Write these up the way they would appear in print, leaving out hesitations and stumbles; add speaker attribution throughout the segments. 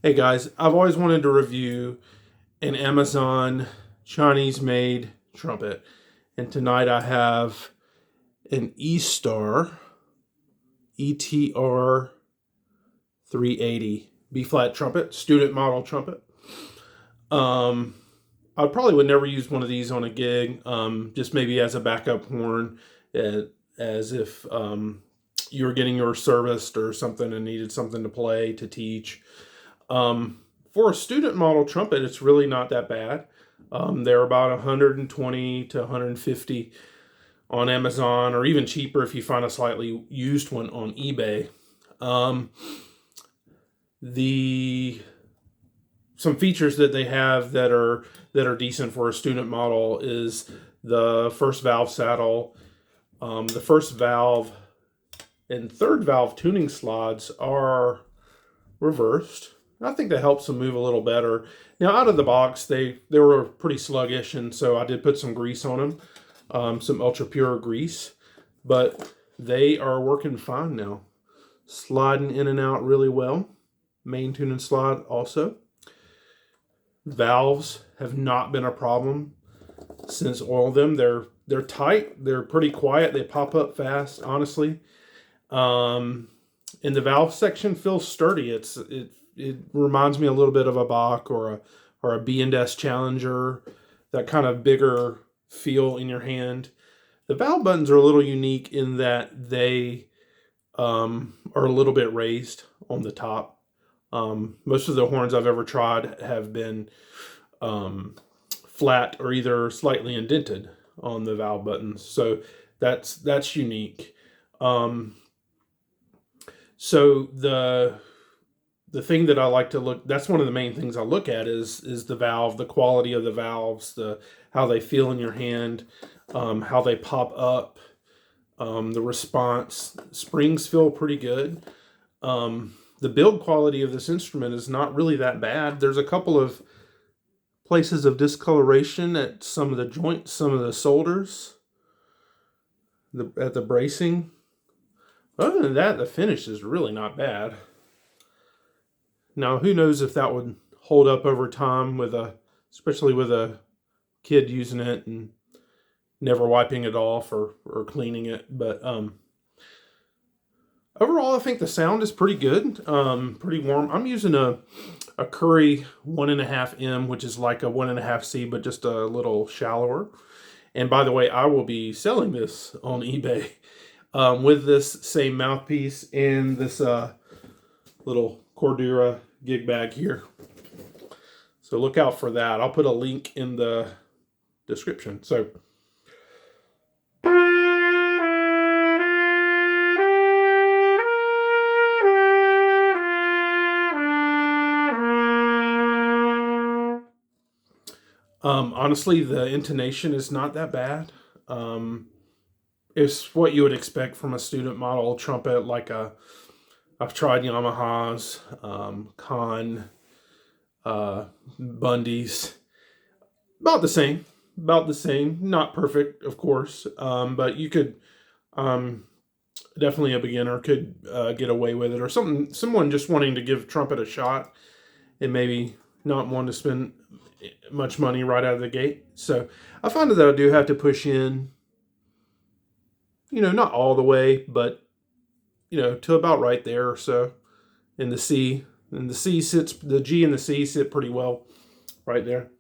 Speaker 1: Hey guys, I've always wanted to review an Amazon Chinese-made trumpet, and tonight I have an Eastar ETR-380 B-flat trumpet, student model trumpet. I probably would never use one of these on a gig, just maybe as a backup horn, as if you were getting yours serviced or something and needed something to play to teach. For a student model trumpet, it's really not that bad. They're about 120 to 150 on Amazon, or even cheaper if you find a slightly used one on eBay. The Some features that they have that are decent for a student model is the first valve saddle. The first valve and third valve tuning slots are reversed. I think that helps them move a little better. Now, out of the box, they were pretty sluggish, and so I did put some grease on them, some ultra pure grease, but they are working fine now. Sliding in and out really well. Main tune and slide also. Valves have not been a problem since oiled them. They're tight. They're pretty quiet. They pop up fast, honestly. And the valve section feels sturdy. It reminds me a little bit of a Bach or a B&S Challenger, that kind of bigger feel in your hand. The valve buttons are a little unique in that they are a little bit raised on the top. Most of the horns I've ever tried have been flat or either slightly indented on the valve buttons, so that's unique. So the thing that I like to look, that's one of the main things I look at is the valve, the quality of the valves, how they feel in your hand, how they pop up, the response. Springs feel pretty good. The build quality of this instrument is not really that bad. There's a couple of places of discoloration at some of the joints, some of the solders, at the bracing. Other than that, the finish is really not bad. Now, who knows if that would hold up over time especially with a kid using it and never wiping it off or cleaning it. But overall, I think the sound is pretty good, pretty warm. I'm using a Curry 1.5M, which is like a 1.5C, but just a little shallower. And by the way, I will be selling this on eBay with this same mouthpiece and this little Cordura gig bag here. So look out for that. I'll put a link in the description. So honestly, the intonation is not that bad. It's what you would expect from a student model trumpet, I've tried Yamahas, Kahn, Bundy's. About the same. Not perfect, of course, but you could, definitely a beginner could get away with it, or someone just wanting to give trumpet a shot and maybe not want to spend much money right out of the gate. So I find that I do have to push in, not all the way, but to about right there or so. In the C, the G and the C sit pretty well right there.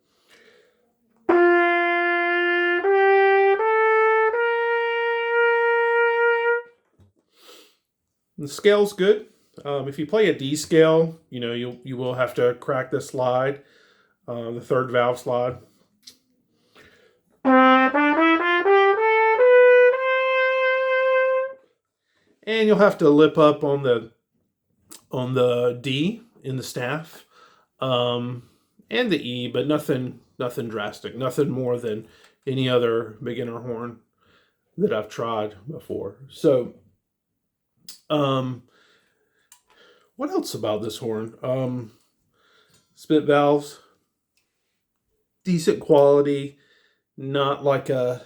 Speaker 1: The scale's good. If you play a D scale, you will have to crack the slide, the third valve slide. And you'll have to lip up on the D in the staff, and the E, but nothing drastic, nothing more than any other beginner horn that I've tried before. So, what else about this horn? Spit valves, decent quality, not the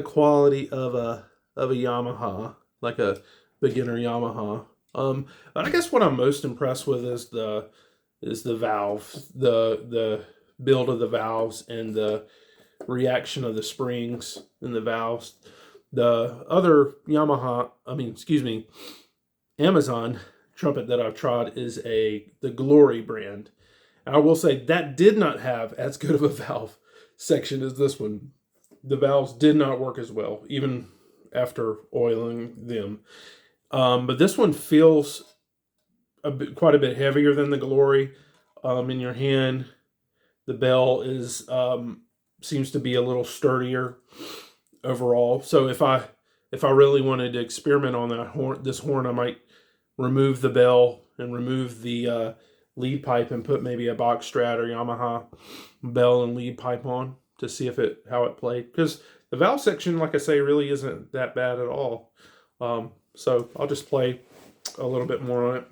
Speaker 1: quality of a Yamaha, like a beginner Yamaha. But I guess what I'm most impressed with is the valve, the build of the valves and the reaction of the springs in the valves. The other Amazon trumpet that I've tried is the Glory brand. And I will say that did not have as good of a valve section as this one. The valves did not work as well, even after oiling them. But this one feels quite a bit heavier than the Glory in your hand. The bell is seems to be a little sturdier overall. So if I really wanted to experiment on this horn, I might remove the bell and remove the lead pipe and put maybe a box Strat or Yamaha bell and lead pipe on to see how it played. Because the valve section, like I say, really isn't that bad at all. So I'll just play a little bit more on it.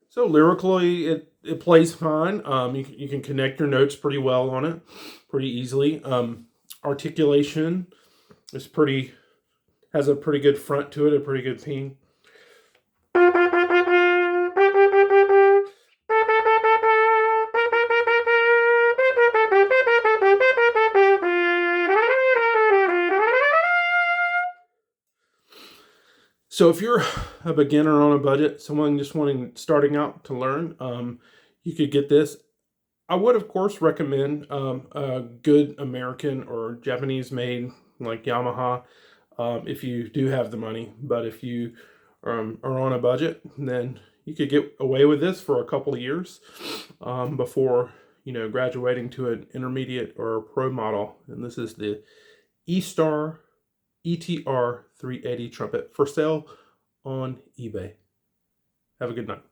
Speaker 1: So lyrically, it plays fine. You can connect your notes pretty well on it, pretty easily. Articulation is has a pretty good front to it, a pretty good ping. So if you're a beginner on a budget, someone just starting out to learn, you could get this. I would, of course, recommend a good American or Japanese made like Yamaha if you do have the money. But if you are on a budget, then you could get away with this for a couple of years before graduating to an intermediate or a pro model. And this is the Eastar ETR-380 trumpet for sale on eBay. Have a good night.